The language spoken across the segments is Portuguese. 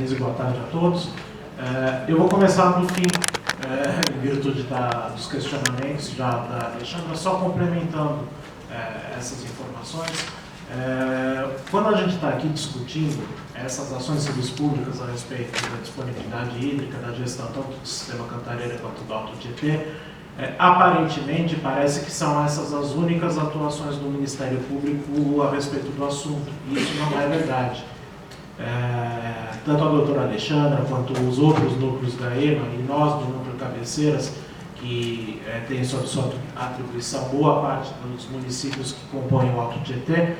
Boa tarde a todos. Eu vou começar do fim, em virtude dos questionamentos já da Alexandra, só complementando essas informações. Quando a gente está aqui discutindo essas ações de serviços públicos a respeito da disponibilidade hídrica, da gestão tanto do sistema Cantareira quanto do Alto Tietê, aparentemente parece que são essas as únicas atuações do Ministério Público a respeito do assunto. Isso não é verdade. Tanto a doutora Alexandra quanto os outros núcleos da EMA e nós do núcleo Cabeceiras, que tem sob sua atribuição boa parte dos municípios que compõem o Alto Tietê,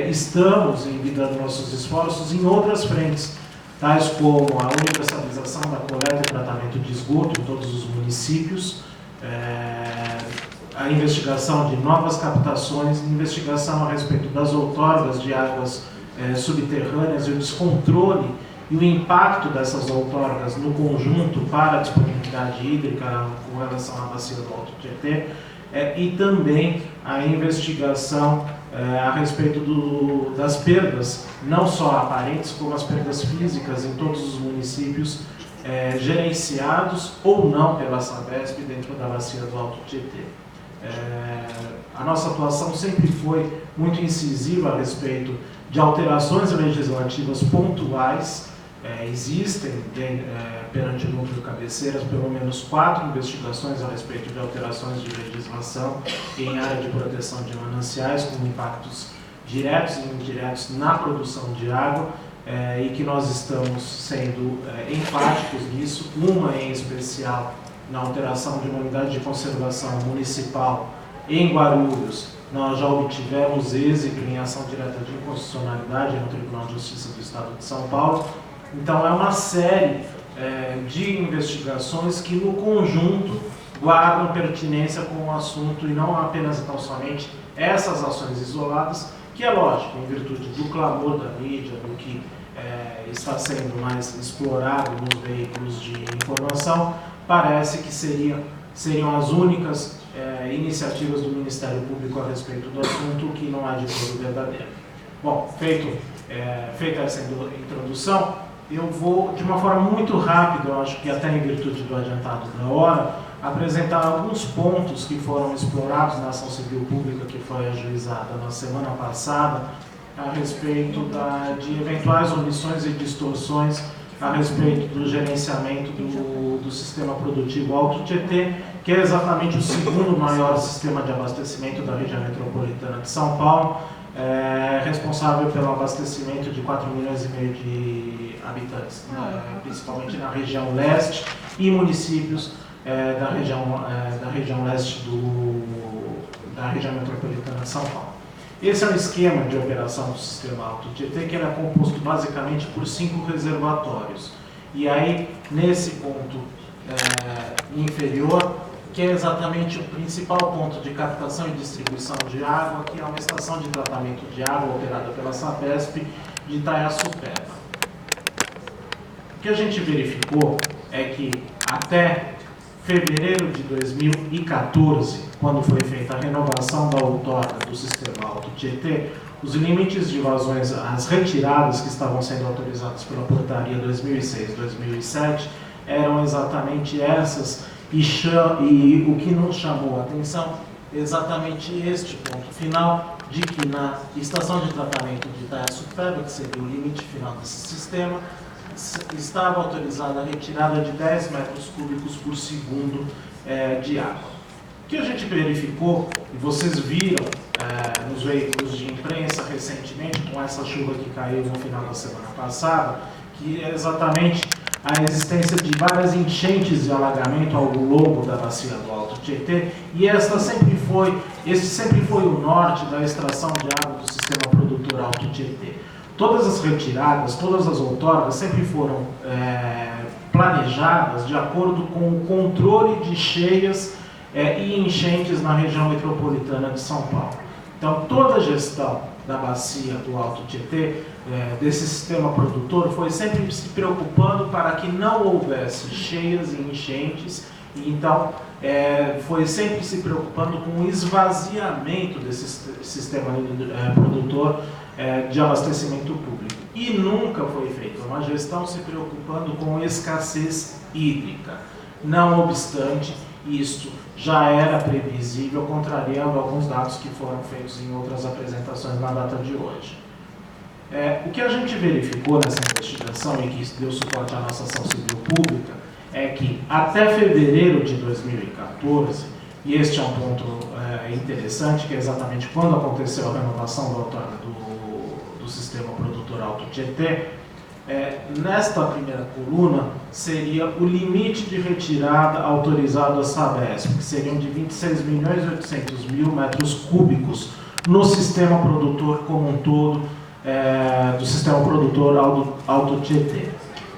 estamos envidando nossos esforços em outras frentes, tais como a universalização da coleta e tratamento de esgoto em todos os municípios, a investigação de novas captações, investigação a respeito das outorgas de águas subterrâneas e o descontrole e o impacto dessas outorgas no conjunto para a disponibilidade hídrica com relação à bacia do Alto Tietê, e também a investigação a respeito das perdas, não só aparentes, como as perdas físicas em todos os municípios gerenciados ou não pela Sabesp dentro da bacia do Alto Tietê. A nossa atuação sempre foi muito incisiva a respeito de alterações legislativas pontuais. Existem perante o núcleo Cabeceiras pelo menos 4 investigações a respeito de alterações de legislação em área de proteção de mananciais com impactos diretos e indiretos na produção de água, e que nós estamos sendo enfáticos nisso, uma em especial na alteração de uma unidade de conservação municipal em Guarulhos. Nós já obtivemos êxito em ação direta de inconstitucionalidade no Tribunal de Justiça do Estado de São Paulo. Então, é uma série de investigações que, no conjunto, guardam pertinência com o assunto e não apenas e tão somente essas ações isoladas, que é lógico, em virtude do clamor da mídia, do que está sendo mais explorado nos veículos de informação, parece que seriam as únicas iniciativas do Ministério Público a respeito do assunto, que não é de todo verdadeiro. Bom, feita essa introdução, eu vou, de uma forma muito rápida, eu acho que até em virtude do adiantado da hora, apresentar alguns pontos que foram explorados na ação civil pública que foi ajuizada na semana passada a respeito de eventuais omissões e distorções a respeito do gerenciamento do sistema produtivo Alto Tietê, que é exatamente o segundo maior sistema de abastecimento da região metropolitana de São Paulo, responsável pelo abastecimento de 4,5 milhões de habitantes, principalmente na região leste e municípios da região leste da região metropolitana de São Paulo. Esse é o esquema de operação do sistema Alto Tietê, que ele é composto basicamente por 5 reservatórios. E aí, nesse ponto inferior, que é exatamente o principal ponto de captação e distribuição de água, que é uma estação de tratamento de água operada pela Sabesp de Itaiaçupeva. O que a gente verificou é que até fevereiro de 2014, quando foi feita a renovação da outorga do sistema Alto Tietê, os limites de vazões, as retiradas que estavam sendo autorizadas pela portaria 2006-2007, eram exatamente essas, e o que nos chamou a atenção é exatamente este ponto final, de que na estação de tratamento de Itaiaçupeva, que seria o limite final desse sistema, estava autorizada a retirada de 10 metros cúbicos por segundo de água. O que a gente verificou, e vocês viram nos veículos de imprensa recentemente, com essa chuva que caiu no final da semana passada, que é exatamente a existência de várias enchentes e alagamento ao longo da bacia do Alto Tietê, e esse sempre foi o norte da extração de água do sistema produtor Alto Tietê. Todas as retiradas, todas as outorgas sempre foram planejadas de acordo com o controle de cheias e enchentes na região metropolitana de São Paulo. Então, toda a gestão da bacia do Alto Tietê, desse sistema produtor, foi sempre se preocupando para que não houvesse cheias e enchentes, e então foi sempre se preocupando com o esvaziamento desse sistema produtor de abastecimento público. E nunca foi feito uma gestão se preocupando com escassez hídrica. Não obstante, isto já era previsível, contrariando alguns dados que foram feitos em outras apresentações na data de hoje. O que a gente verificou nessa investigação e que deu suporte à nossa ação civil pública é que até fevereiro de 2014, e este é um ponto interessante, que é exatamente quando aconteceu a renovação da outorga do sistema produtor Alto Tietê, nesta primeira coluna seria o limite de retirada autorizado à Sabesp, que seriam de 26.800.000 metros cúbicos no sistema produtor como um todo, do sistema produtor Alto Tietê.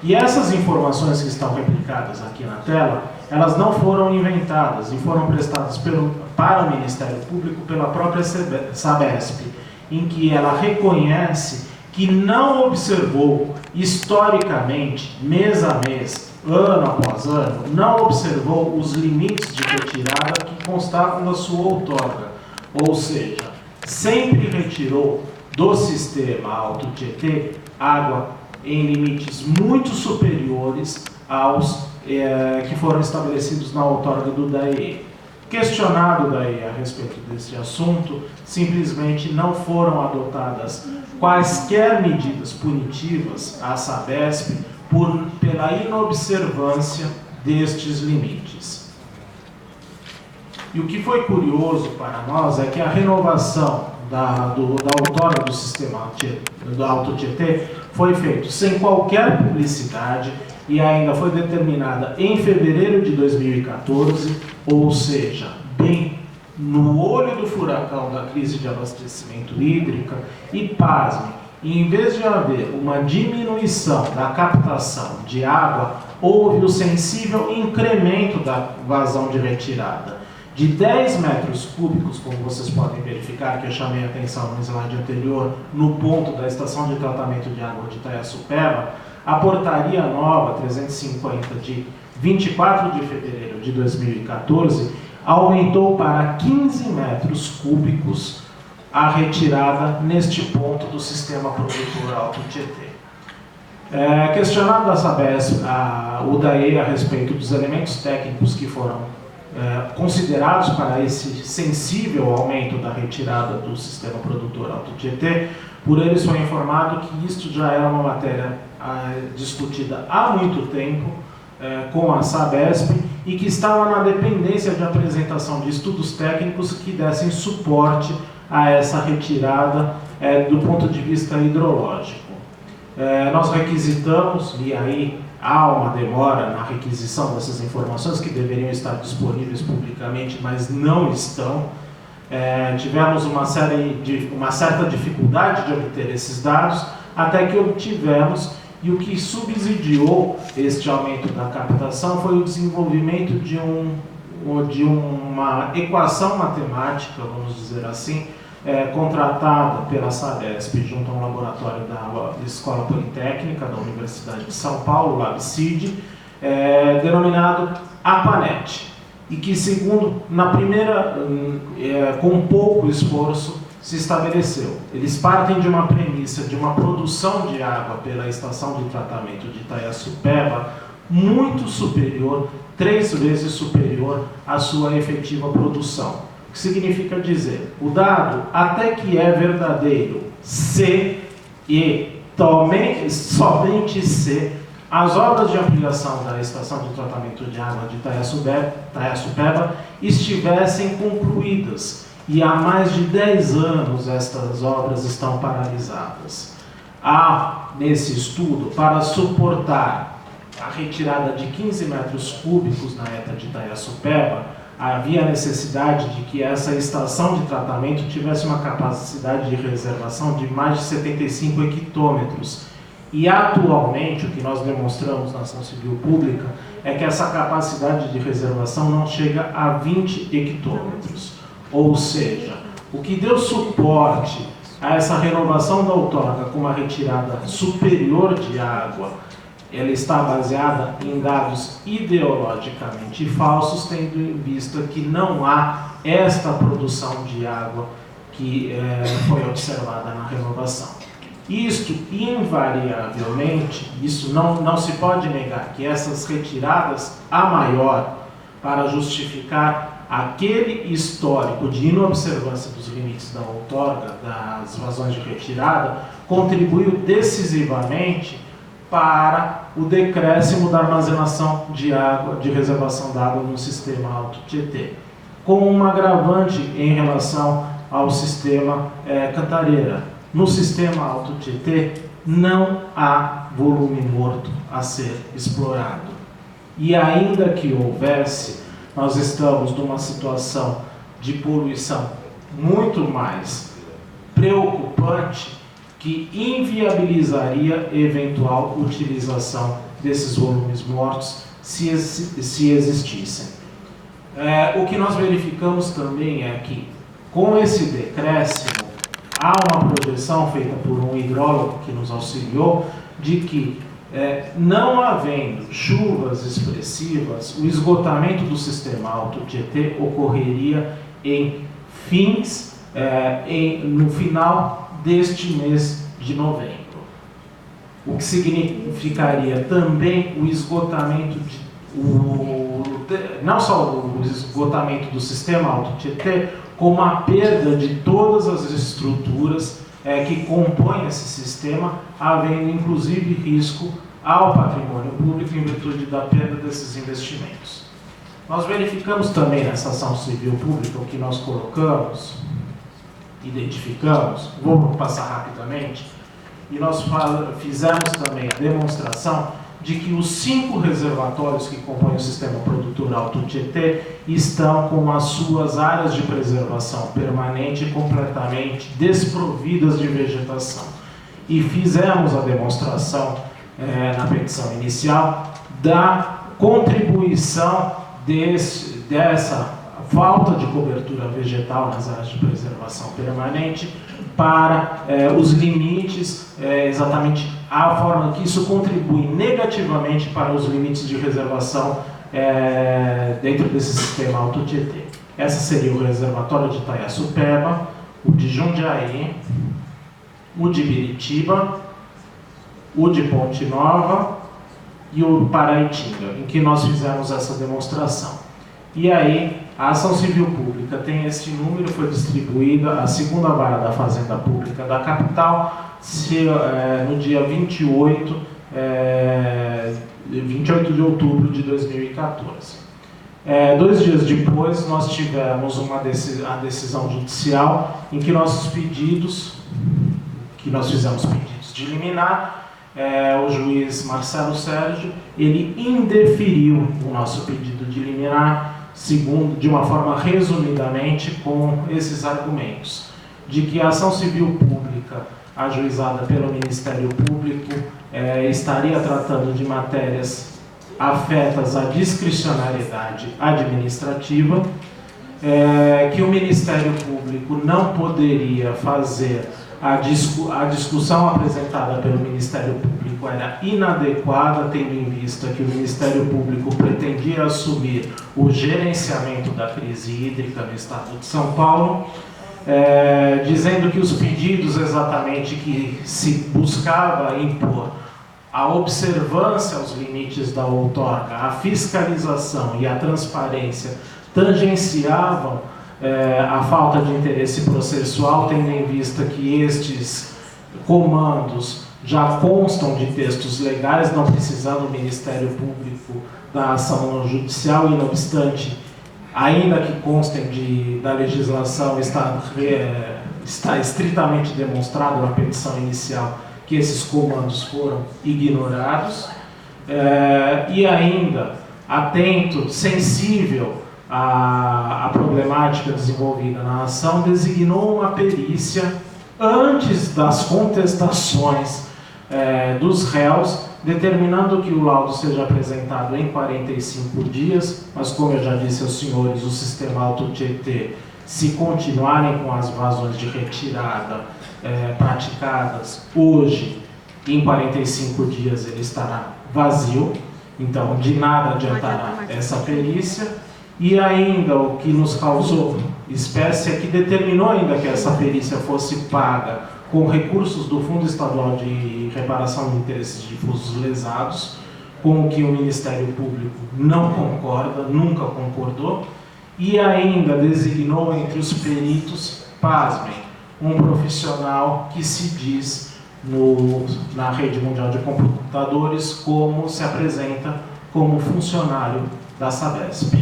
E essas informações que estão replicadas aqui na tela, elas não foram inventadas e foram prestadas para o Ministério Público pela própria Sabesp, em que ela reconhece que não observou historicamente, mês a mês, ano após ano, não observou os limites de retirada que constavam na sua outorga. Ou seja, sempre retirou do sistema Alto Tietê água em limites muito superiores aos que foram estabelecidos na outorga do DAE. Questionado daí a respeito desse assunto, simplesmente não foram adotadas quaisquer medidas punitivas à Sabesp pela inobservância destes limites. E o que foi curioso para nós é que a renovação da outorga do sistema do Alto Tietê foi feita sem qualquer publicidade e ainda foi determinada em fevereiro de 2014, ou seja, bem no olho do furacão da crise de abastecimento hídrico, e pasme, em vez de haver uma diminuição da captação de água, houve o sensível incremento da vazão de retirada. De 10 metros cúbicos, como vocês podem verificar, que eu chamei a atenção no slide anterior, no ponto da estação de tratamento de água de Itaiaçupeba, a portaria nova 350 de 24 de fevereiro de 2014 aumentou para 15 metros cúbicos a retirada neste ponto do sistema produtor Alto Tietê. Questionado da Sabesp, o DAE a respeito dos elementos técnicos que foram considerados para esse sensível aumento da retirada do sistema produtor Alto Tietê, por eles foi informado que isto já era uma matéria discutida há muito tempo com a Sabesp e que estava na dependência de apresentação de estudos técnicos que dessem suporte a essa retirada do ponto de vista hidrológico. Nós requisitamos, e aí há uma demora na requisição dessas informações que deveriam estar disponíveis publicamente, mas não estão. Tivemos uma certa dificuldade de obter esses dados, até que obtivemos, e o que subsidiou este aumento da captação foi o desenvolvimento de uma equação matemática, vamos dizer assim, contratada pela Sabesp junto a um laboratório da Escola Politécnica da Universidade de São Paulo, LabCid, denominado APANET, e que, segundo, com pouco esforço, se estabeleceu. Eles partem de uma premissa de uma produção de água pela estação de tratamento de Itaiaçupeba muito superior, 3 vezes superior à sua efetiva produção. O que significa dizer, o dado até que é verdadeiro se e somente se as obras de ampliação da estação de tratamento de água de Itaiaçupeba estivessem concluídas. E há mais de 10 anos estas obras estão paralisadas. Há, nesse estudo, para suportar a retirada de 15 metros cúbicos na ETA de Itaiaçupeba, havia necessidade de que essa estação de tratamento tivesse uma capacidade de reservação de mais de 75 hectômetros. E atualmente, o que nós demonstramos na ação civil pública é que essa capacidade de reservação não chega a 20 hectômetros. Ou seja, o que deu suporte a essa renovação da outorga com uma retirada superior de água, ela está baseada em dados ideologicamente falsos, tendo em vista que não há esta produção de água que foi observada na renovação. Isto, invariavelmente, isso não se pode negar, que essas retiradas a maior para justificar aquele histórico de inobservância dos limites da outorga, das vazões de retirada, contribuiu decisivamente para o decréscimo da armazenação de água, de reservação d'água no sistema Alto Tietê, com um agravante em relação ao sistema Cantareira. No sistema Alto Tietê não há volume morto a ser explorado. E ainda que houvesse, nós estamos numa situação de poluição muito mais preocupante que inviabilizaria eventual utilização desses volumes mortos se existissem. O que nós verificamos também é que, com esse decréscimo, há uma projeção feita por um hidrólogo que nos auxiliou de que, não havendo chuvas expressivas, o esgotamento do sistema Alto Tietê ocorreria no final deste mês de novembro. O que significaria também o esgotamento, não só o esgotamento do sistema Alto Tietê, como a perda de todas as estruturas que compõem esse sistema, havendo inclusive risco ao patrimônio público em virtude da perda desses investimentos. Nós verificamos também nessa ação civil pública o que nós colocamos, identificamos, vou passar rapidamente, e nós fizemos também a demonstração de que os 5 reservatórios que compõem o sistema produtor Alto Tietê estão com as suas áreas de preservação permanente completamente desprovidas de vegetação. E fizemos a demonstração na petição inicial da contribuição dessa falta de cobertura vegetal nas áreas de preservação permanente para os limites, exatamente a forma que isso contribui negativamente para os limites de reservação dentro desse sistema Alto Tietê. Essa seria o reservatório de Itaiaçupeba, o de Jundiaí, o de Biritiba, o de Ponte Nova e o Paraitinga, em que nós fizemos essa demonstração. E aí, a ação civil pública tem esse número, foi distribuída à 2ª Vara da Fazenda Pública da capital, no dia 28 de outubro de 2014. 2 dias depois, nós tivemos a decisão judicial em que nós fizemos pedidos de liminar. O juiz Marcelo Sérgio, ele indeferiu o nosso pedido de liminar, de uma forma resumidamente com esses argumentos, de que a ação civil pública ajuizada pelo Ministério Público estaria tratando de matérias afetas à discricionariedade administrativa, que o Ministério Público não poderia fazer a discussão apresentada pelo Ministério Público era inadequada, tendo em vista que o Ministério Público pretendia assumir o gerenciamento da crise hídrica no estado de São Paulo, dizendo que os pedidos exatamente que se buscava impor a observância aos limites da outorga, a fiscalização e a transparência tangenciavam a falta de interesse processual, tendo em vista que estes comandos já constam de textos legais, não precisando o Ministério Público da ação judicial, e não obstante, ainda que constem da legislação, está estritamente demonstrado na petição inicial que esses comandos foram ignorados, e ainda atento, sensível à problemática desenvolvida na ação, designou uma perícia antes das contestações dos réus, determinando que o laudo seja apresentado em 45 dias, mas como eu já disse aos senhores, o sistema Alto Tietê, se continuarem com as vazões de retirada praticadas hoje, em 45 dias ele estará vazio, então de nada adiantará essa perícia. E ainda o que nos causou espécie é que determinou ainda que essa perícia fosse paga com recursos do Fundo Estadual de Reparação de Interesses Difusos Lesados, com o que o Ministério Público não concorda, nunca concordou, e ainda designou entre os peritos, pasmem, um profissional que se diz na Rede Mundial de Computadores como se apresenta como funcionário da Sabesp.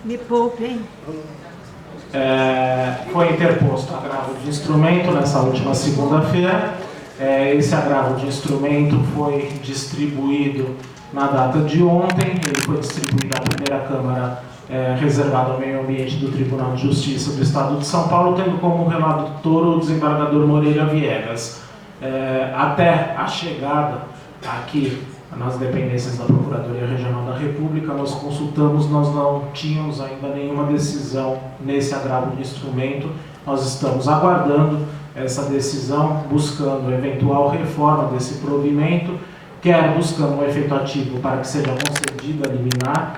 Me poupem. Foi interposto agravo de instrumento nessa última segunda-feira. Esse agravo de instrumento foi distribuído na data de ontem. Ele foi distribuído à primeira Câmara reservada ao meio ambiente do Tribunal de Justiça do Estado de São Paulo, tendo como relator o desembargador Moreira Viegas. Até a chegada aqui nas dependências da Procuradoria Regional da República, nós consultamos, nós não tínhamos ainda nenhuma decisão nesse agravo de instrumento. Nós estamos aguardando essa decisão, buscando eventual reforma desse provimento, quer buscando um efeito ativo para que seja concedida a liminar,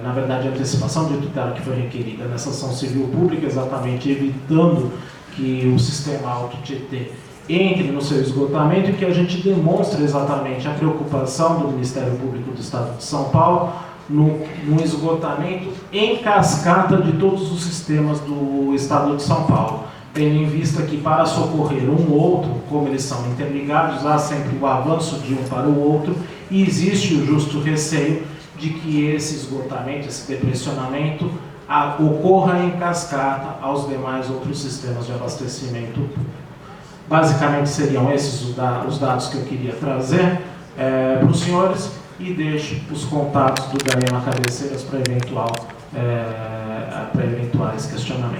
na verdade a antecipação de tutela que foi requerida nessa ação civil pública, exatamente evitando que o sistema Auto-Tietê entre no seu esgotamento, e que a gente demonstre exatamente a preocupação do Ministério Público do Estado de São Paulo no esgotamento em cascata de todos os sistemas do Estado de São Paulo, tendo em vista que para socorrer um ou outro, como eles são interligados, há sempre o avanço de um para o outro, e existe o justo receio de que esse esgotamento, esse depressionamento, ocorra em cascata aos demais outros sistemas de abastecimento público. Basicamente seriam esses os dados que eu queria trazer para os senhores, e deixo os contatos do Galema Cabeceiras para eventuais questionamentos.